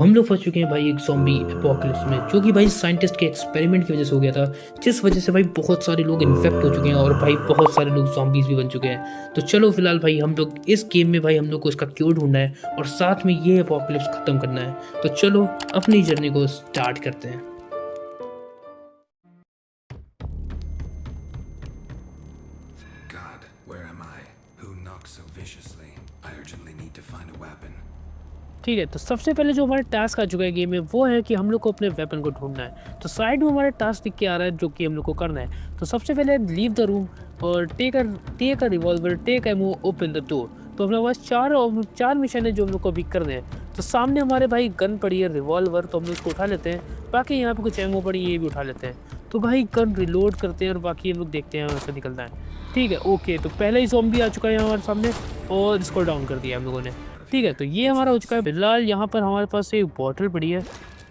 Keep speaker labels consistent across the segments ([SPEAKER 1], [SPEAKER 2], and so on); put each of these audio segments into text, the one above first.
[SPEAKER 1] हम लोग फंस चुके हैं भाई एक ज़ॉम्बी एपोकलिप्स में, जो कि भाई साइंटिस्ट के एक्सपेरिमेंट की वजह से हो गया था, जिस वजह से भाई बहुत सारे लोग इन्फेक्ट हो चुके हैं और भाई बहुत सारे लोग ज़ॉम्बीज भी बन चुके हैं। तो चलो फिलहाल भाई हम लोग इस गेम में भाई हम लोग को इसका क्योर ढूंढना है और साथ में ये एपोकलिप्स खत्म करना है। तो चलो अपनी जर्नी को स्टार्ट करते हैं।
[SPEAKER 2] God, where am I? Who knocks so viciously? I urgently need to find a weapon.
[SPEAKER 3] ठीक है, तो सबसे पहले जो हमारा टास्क आ चुका है गेम में वो है कि हम लोग को अपने वेपन को ढूंढना है। तो साइड में हमारा टास्क दिख के आ रहा है जो कि हम लोग को करना है। तो सबसे पहले लीव द रूम और take a revolver, take ammo, open the door. तो हमारे पास चार मिशन है जो हम लोग को अभी करने हैं। तो सामने हमारे भाई गन पड़ी है, रिवॉल्वर, तो हम लोग उसको उठा लेते हैं। बाकी यहाँ पे कुछ एमो पड़ी है, ये भी उठा लेते हैं। तो भाई गन रिलोड करते हैं और बाकी हम लोग देखते हैं वैसे निकलना है। ठीक है, ओके। तो पहले ही ज़ॉम्बी आ चुका है हमारे सामने और इसको डाउन कर दिया हम लोगों ने। ठीक है, तो ये हमारा हो चुका है। फिलहाल यहाँ पर हमारे पास एक बॉटल पड़ी है।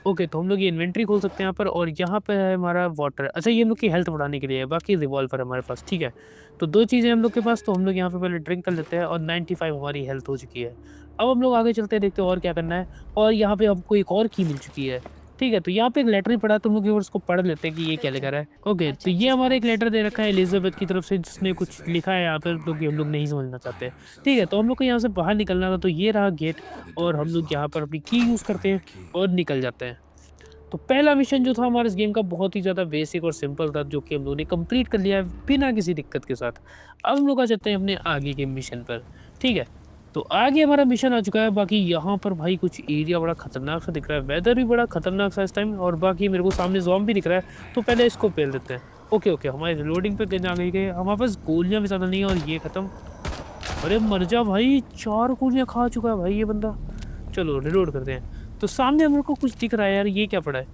[SPEAKER 3] ओके, तो हम लोग ये इन्वेंट्री खोल सकते हैं यहाँ पर। और यहाँ पर है हमारा वाटर। अच्छा, ये हम लोग की हेल्थ बढ़ाने के लिए है। बाकी रिवॉल्वर हमारे पास। ठीक है, तो दो चीज़ें हम लोग के पास। तो हम लोग यहाँ पे पहले ड्रिंक कर लेते हैं और 95 हमारी हेल्थ हो चुकी है। अब हम लोग आगे चलते हैं, देखते हैं और क्या करना है। और यहाँ पे हमको एक और की मिल चुकी है। ठीक है, तो यहाँ पे एक लेटर ही पड़ा, तो हम लोग उसको पढ़ लेते हैं कि ये क्या लिखा रहा है। ओके, तो ये हमारा एक लेटर दे रखा है एलिजाबेथ की तरफ से, जिसने कुछ लिखा है यहाँ पर जो कि हम लोग नहीं समझना चाहते। ठीक है, तो हम लोग को यहाँ से बाहर निकलना था। तो ये रहा गेट और हम लोग यहाँ पर अपनी की यूज़ करते हैं और निकल जाते हैं। तो पहला मिशन जो था हमारे इस गेम का बहुत ही ज़्यादा बेसिक और सिंपल था, जो कि हम लोगों ने कंप्लीट कर लिया है बिना किसी दिक्कत के साथ। अब हम लोग आ जाते हैं अपने आगे के मिशन पर। ठीक है, तो आगे हमारा मिशन आ चुका है। बाकी यहाँ पर भाई कुछ एरिया बड़ा खतरनाक सा दिख रहा है, वेदर भी बड़ा खतरनाक सा इस टाइम। और बाकी मेरे को सामने ज़ॉम्बी दिख रहा है, तो पहले इसको पेल देते हैं। ओके, हमारी रिलोडिंग पे गन आ गई। हमारे पास गोलियाँ भी ज़्यादा नहीं है और ये ख़त्म। अरे मर जा भाई, 4 गोलियाँ खा चुका है भाई ये बंदा। चलो रिलोड करते हैं। तो सामने हम लोग को कुछ दिख रहा है यार, ये क्या पड़ा है।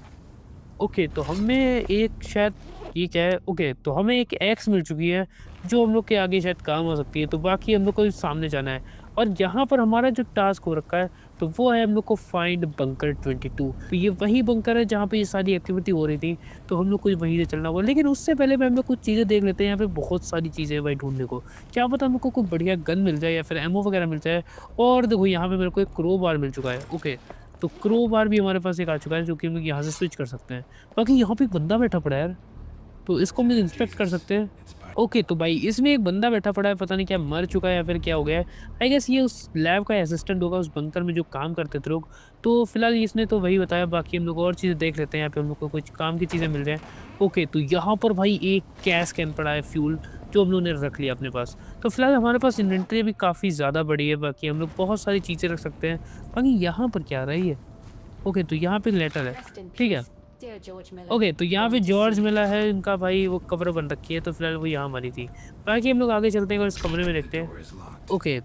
[SPEAKER 3] ओके, तो हमें एक शायद ये क्या है। ओके, तो हमें एक एक्स मिल चुकी है जो हम लोग के आगे शायद काम आ सकती है। तो बाकी हम लोग को सामने जाना है और यहाँ पर हमारा जो टास्क हो रखा है तो वो है हम लोग को फाइंड बंकर 22। तो ये वही बंकर है जहाँ पे ये सारी एक्टिविटी हो रही थी। तो हम लोग को वहीं से चलना होगा, लेकिन उससे पहले हम लोग कुछ चीज़ें देख लेते हैं। यहाँ पे बहुत सारी चीज़ें हैं भाई ढूंढने को। क्या पता हम लोग को कोई बढ़िया गन मिल जाए या फिर एमओ वगैरह मिल जाए। और देखो यहाँ पे मेरे को एक क्रो बार मिल चुका है। ओके, तो क्रो बार भी हमारे पास एक आ चुका है जो कि हम लोग यहाँ से स्विच कर सकते हैं। बाकी यहाँ पे एक बंदा बैठा पड़ा है यार, तो इसको हम इंस्पेक्ट कर सकते हैं। ओके, तो भाई इसमें एक बंदा बैठा पड़ा है, पता नहीं क्या मर चुका है या फिर क्या हो गया है। आई गेस ये उस लैब का असिस्टेंट होगा, उस बंकर में जो काम करते थे लोग। तो फिलहाल इसने तो वही बताया, बाकी हम लोग और चीज़ें देख लेते हैं। यहाँ पे हम लोग को कुछ काम की चीज़ें मिल जाए। ओके, तो यहाँ पर भाई एक गैस कैन पड़ा है, फ्यूल, जो हम लोग ने रख लिया अपने पास। तो फिलहाल हमारे पास इन्वेंट्री भी काफ़ी ज़्यादा बड़ी है। बाकी हम लोग बहुत सारी चीज़ें रख सकते हैं। बाकी यहाँ पर क्या आ रहा है ये। ओके, तो यहाँ पे लेटर है। ठीक है, ओके, तो यहाँ पे जॉर्ज मिला है, इनका भाई वो कब्र बन रखी है। तो फिलहाल वो यहाँ मरी थी। बाकी हम लोग आगे चलते हैं और इस कमरे में देखते हैं। ओके,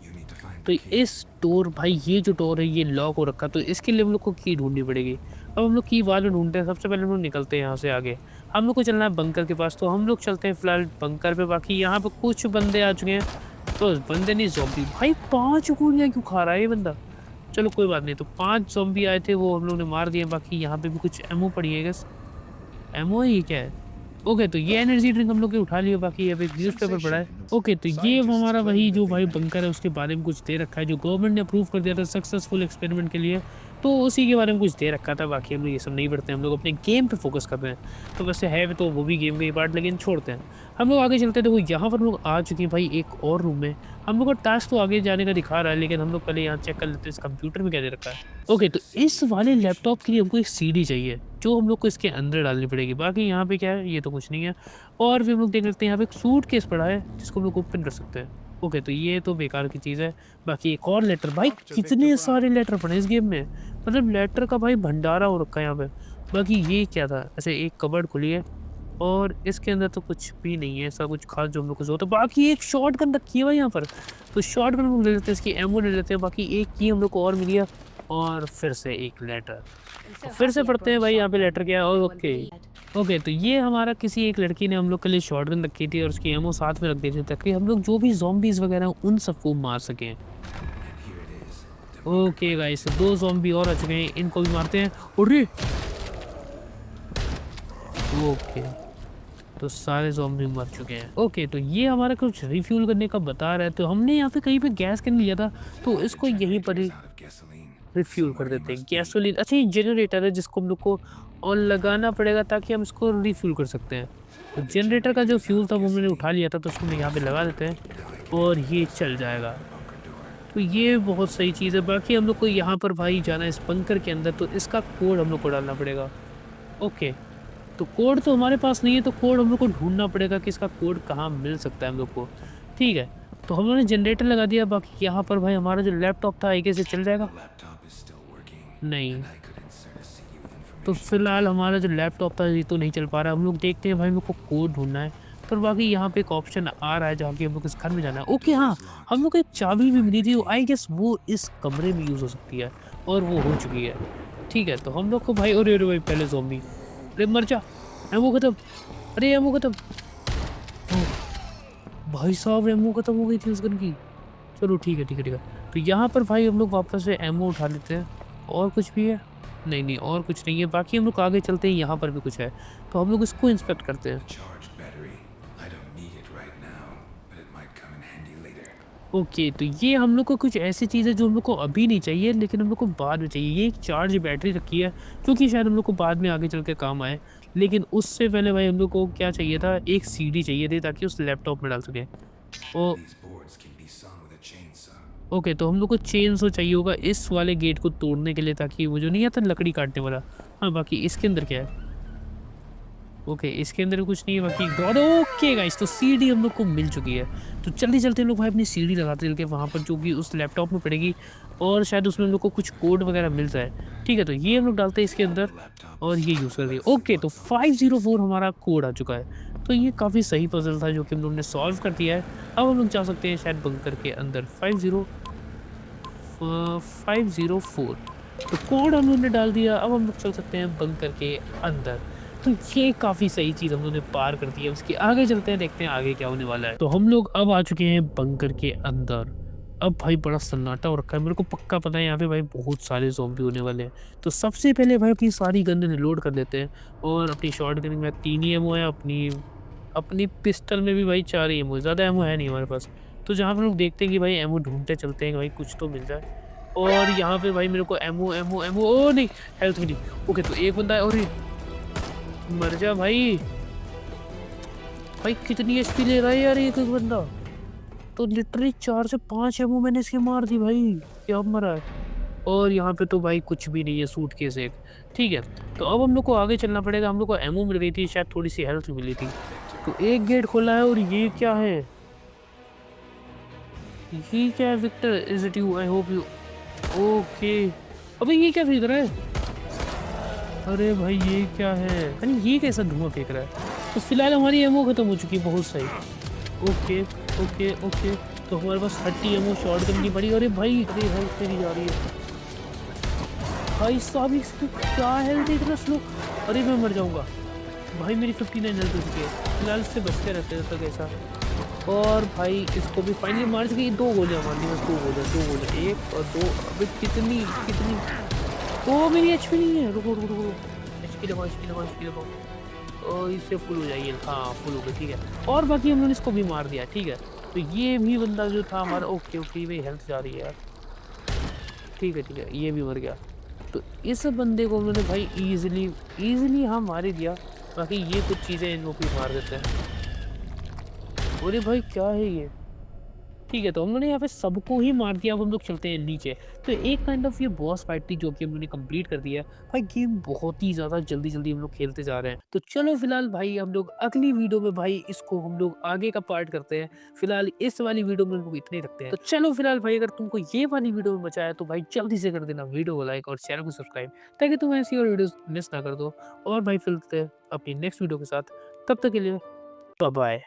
[SPEAKER 3] तो इस डोर, भाई ये जो डोर है ये लॉक हो रखा, तो इसके लिए हम लोग को की ढूंढनी पड़ेगी। अब हम लोग की बाद में ढूंढते हैं। सबसे पहले हम लोग निकलते हैं यहाँ से आगे। हम लोग को चलना है बंकर के पास, तो हम लोग चलते हैं फिलहाल बंकर पे। बाकी यहाँ पे कुछ बंदे आ चुके हैं, तो बंदे नहीं ज़ॉम्बी। भाई 5 गोलियाँ क्यों खा रहा है ये बंदा। चलो कोई बात नहीं। तो 5 ज़ॉम्बी आए थे, वो हम लोग ने मार दिए। बाकी यहाँ पे भी कुछ एमओ पड़ी है, गैस एमओ ही क्या है। ओके, तो ये एनर्जी ड्रिंक हम लोग के उठा लिया। बाकी यहाँ पे न्यूज़ पेपर पड़ा है। ओके, तो ये हमारा वही जो भाई बंकर है उसके बारे में कुछ दे रखा है, जो गवर्नमेंट ने अप्रूव कर दिया था सक्सेसफुल एक्सपेरिमेंट के लिए। तो उसी के बारे में कुछ दे रखा था। बाकी हम लोग ये सब नहीं पढ़ते, हम लोग अपने गेम पे फोकस कर रहे हैं। तो वैसे है तो वो भी गेम का ही पार्ट, लेकिन छोड़ते हैं। हम लोग आगे चलते हैं। देखो यहाँ पर हम लोग आ चुके हैं भाई एक और रूम में। हम लोग का टास्क तो आगे जाने का दिखा रहा है, लेकिन हम लोग पहले यहाँ चेक कर लेते हैं इस कंप्यूटर में क्या दे रखा है। ओके, तो इस वाले लैपटॉप के लिए हमको एक सीडी चाहिए, जो हम लोग को इसके अंदर डालनी पड़ेगी। बाकी यहाँ पे क्या है, ये तो कुछ नहीं है। और फिर हम लोग देख लेते हैं यहाँ पे एक सूट केस पड़ा है जिसको हम लोग ओपन कर सकते हैं। ओके, तो ये तो बेकार की चीज़ है। बाकी एक और लेटर, भाई कितने सारे लेटर पड़े इस गेम में, मतलब लेटर का भाई भंडारा हो रखा है यहाँ पे। बाकी ये क्या था, ऐसे एक कबर्ड खुली है और इसके अंदर तो कुछ भी नहीं है ऐसा कुछ खास जो हम लोग को जरूरत है। बाकी एक शॉर्ट गन रखी है भाई यहाँ पर, तो शॉर्ट गन हम लोग ले लेते हैं, इसकी एमओ ले लेते हैं। बाकी एक की हम लोग को और मिली है और फिर से एक लेटर। तो फिर से पढ़ते हैं भाई यहाँ पे लेटर क्या है। ओके, तो ये हमारा किसी एक लड़की ने हम लोग के लिए शॉटगन रखी थी और उसकी एमओ साथ में रख दी थी, ताकि हम लोग जो भी ज़ॉम्बीज़ वगैरह हैं उन सबको मार सकें। ओके गाइस, 2 ज़ॉम्बी और आ चुके हैं, इनको भी मारते हैं। अरे ओके, तो सारे ज़ॉम्बी मर चुके हैं। ओके, तो ये हमारा कुछ रिफ्यूल करने का बता रहा है। तो हमने यहाँ पे कहीं पे गैस कैन लिया था, तो इसको यहीं पर ही रिफ्यूल कर देते हैं। गैसोलीन, अच्छा ये जनरेटर है जिसको हम लोग को ऑन लगाना पड़ेगा ताकि हम इसको रिफ्यूल कर सकते हैं। तो जनरेटर का जो फ्यूल था वो मैंने उठा लिया था, तो उसको हम यहाँ पे लगा देते हैं और ये चल जाएगा। तो ये बहुत सही चीज़ है। बाकी हम लोग को यहाँ पर भाई जाना है इस बंकर के अंदर, तो इसका कोड हम लोग को डालना पड़ेगा। ओके, तो कोड तो हमारे पास नहीं है, तो कोड हम लोग को ढूँढना पड़ेगा कि इसका कोड कहाँ मिल सकता है हम लोग को। ठीक है, तो हम लोगों ने जनरेटर लगा दिया। बाकी यहाँ पर भाई हमारा जो लैपटॉप था आई गेस ये चल जाएगा।
[SPEAKER 2] The laptop is still working,
[SPEAKER 3] नहीं,
[SPEAKER 2] and I could insert a CD with
[SPEAKER 3] तो
[SPEAKER 2] information.
[SPEAKER 3] फिलहाल हमारा जो लैपटॉप था ये तो नहीं चल पा रहा। हम लोग देखते हैं भाई, हम लोग को कोड ढूँढना है। पर बाकी यहाँ पे एक ऑप्शन आ रहा है जहाँ कि हम लोग इस घर में जाना है। ओके हाँ, हम लोग को एक चाबी भी मिली थी, आई गेस वो इस कमरे में यूज़ हो सकती है और वो हो चुकी है। ठीक है, तो हम लोग को भाई, अरे अरे भाई पहले ज़ॉम्बी, अरे मर जा, एमो खत्म, अरे एमो खत्म। ओह, भाई साहब एमो खत्म हो गई थी उस गन की। चलो ठीक है, ठीक है, ठीक है। तो यहाँ पर भाई हम लोग वापस से एमो उठा लेते हैं। और कुछ भी है? नहीं, नहीं और कुछ नहीं है। बाकी हम लोग आगे चलते हैं, यहाँ पर भी कुछ है। तो हम लोग इसको इंस्पेक्ट करते हैं।
[SPEAKER 2] Charged battery. I don't need it right now, but it might come in handy later.
[SPEAKER 3] Okay, तो ये हम लोग को कुछ ऐसी चीज़ है जो हम लोग को अभी नहीं चाहिए, लेकिन हम लोग को बाद में चाहिए। ये एक चार्ज बैटरी रखी है, क्योंकि शायद हम लोग को बाद में आगे चल के काम आए। लेकिन उससे पहले भाई हम लोग को क्या चाहिए था, एक सीडी चाहिए थी ताकि उस लैपटॉप में डाल सकें। ओ
[SPEAKER 2] These boards can be sawn with a chainsaw.
[SPEAKER 3] Okay, तो हम लोग को चेन सो चाहिए होगा इस वाले गेट को तोड़ने के लिए, ताकि वो जो नहीं आता लकड़ी काटने वाला। हाँ, बाकी इसके अंदर क्या है? ओके, इसके अंदर कुछ नहीं है। बाकी गॉड, ओके गाइस, तो सीडी हम लोग को मिल चुकी है। तो जल्दी चलते हैं लोग भाई, अपनी सीडी लगाते चल के वहाँ पर जो भी उस लैपटॉप में पड़ेगी, और शायद उसमें हम लोग को कुछ कोड वगैरह मिल जाए। ठीक है, तो ये हम लोग डालते हैं इसके अंदर और ये यूज़ कर दिए। ओके, तो 504 हमारा कोड आ चुका है। तो ये काफ़ी सही पजल था जो कि हम लोग ने सॉल्व कर दिया है। अब हम लोग जा सकते हैं शायद बंकर के अंदर। 504, तो कोड हम लोग ने डाल दिया। अब हम लोग चल सकते हैं बंकर के अंदर। तो ये काफ़ी सही चीज़ हम लोगों ने पार कर दी है। उसके आगे चलते हैं, देखते हैं आगे क्या होने वाला है। तो हम लोग अब आ चुके हैं बंकर के अंदर। अब भाई बड़ा सन्नाटा हो रखा है, मेरे को पक्का पता है यहाँ पे भाई बहुत सारे ज़ॉम्बी होने वाले हैं। तो सबसे पहले भाई अपनी सारी गन रिलोड कर लेते हैं, और अपनी शॉर्ट गन में 3 ही एमओ है, अपनी अपनी पिस्टल में भी भाई 4 ही एमओ, ज़्यादा एमओ है नहीं हमारे पास। तो जहाँ पे लोग देखते हैं कि भाई एमओ ढूंढते चलते हैं कि भाई कुछ तो मिल जाए। और यहाँ पे भाई मेरे को एमओ एमओ एमओ, ओ नहीं, हेल्थ मिली। ओके, तो एक बंदा है, और मर जा भाई। भाई कितनी एचपी ले रहा है यार एक एक बंदा। तो लिटरली 4 से 5 एमओ मैंने इसके मार दी भाई, क्या मरा है। और यहाँ पे तो भाई कुछ भी नहीं है, सूटकेस एक। ठीक है, तो अब हम लोग को आगे चलना पड़ेगा। हम लोग को एमओ मिल गई थी, शायद थोड़ी सी हेल्थ मिली थी। तो एक गेट खोला है, और ये क्या है? ये क्या है? Victor, is it you? I hope you. Okay, अबे ये क्या फेंक रहा है? अरे भाई ये क्या है? अरे ये कैसा धुआं फेंक रहा है? तो फिलहाल हमारी एमओ खत्म हो चुकी है, बहुत सही। ओके ओके ओके, तो हमारे पास 30 एमओ शॉर्ट गन की पड़ी। अरे भाई, अरे भाई तेरी जा रही है भाई साहब, इसकी क्या हेल्थ है इतना स्लो। अरे मैं मर जाऊंगा भाई, मेरी 59 हेल्थ हो चुकी है। फिलहाल इससे बचते रहते हैं तक ऐसा। और भाई इसको भी फाइनली मार चुकी है। 2 गोलियां मारनी बस, 2 गोलियां, 1 और 2। अबे कितनी कितनी, ओ मेरी एचपी नहीं है, रुको रुको रुको, एचपी लगाओ, एचपी लगाओ, एचपी लगाओ। और इससे फुल हो जाइए। हाँ, फुल हो गई, ठीक है। और बाकी हम लोगों ने इसको भी मार दिया, ठीक है। तो ये भी बंदा जो था हमारा, ओके ओके, भाई हेल्थ जा रही है यार। ठीक है ठीक है, ये भी मर गया। तो इस बंदे को उन्होंने भाई ईजिली हाँ मार ही दिया। बाकी ये कुछ चीज़ें इन लोग भी मार देते हैं। अरे भाई क्या है ये? ठीक है, तो हम लोगों ने यहाँ पे सबको ही मार दिया। अब हम लोग चलते हैं नीचे। तो एक काइंड ऑफ ये बॉस फाइट थी जो कि हम लोगों ने कंप्लीट कर दिया है। भाई गेम बहुत ही ज़्यादा जल्दी हम लोग खेलते जा रहे हैं। तो चलो फिलहाल भाई हम लोग अगली वीडियो में भाई इसको हम लोग आगे का पार्ट करते हैं। फिलहाल इस वाली वीडियो में हम लोग इतने रखते हैं। तो चलो फिलहाल भाई, अगर तुमको ये वाली वीडियो में मचा है तो भाई जल्दी से कर देना वीडियो को लाइक और चैनल को सब्सक्राइब, ताकि तुम ऐसी और वीडियोस मिस ना कर दो। और भाई फिलते हैं अपनी नेक्स्ट वीडियो के साथ, तब तक के लिए बाय बाय।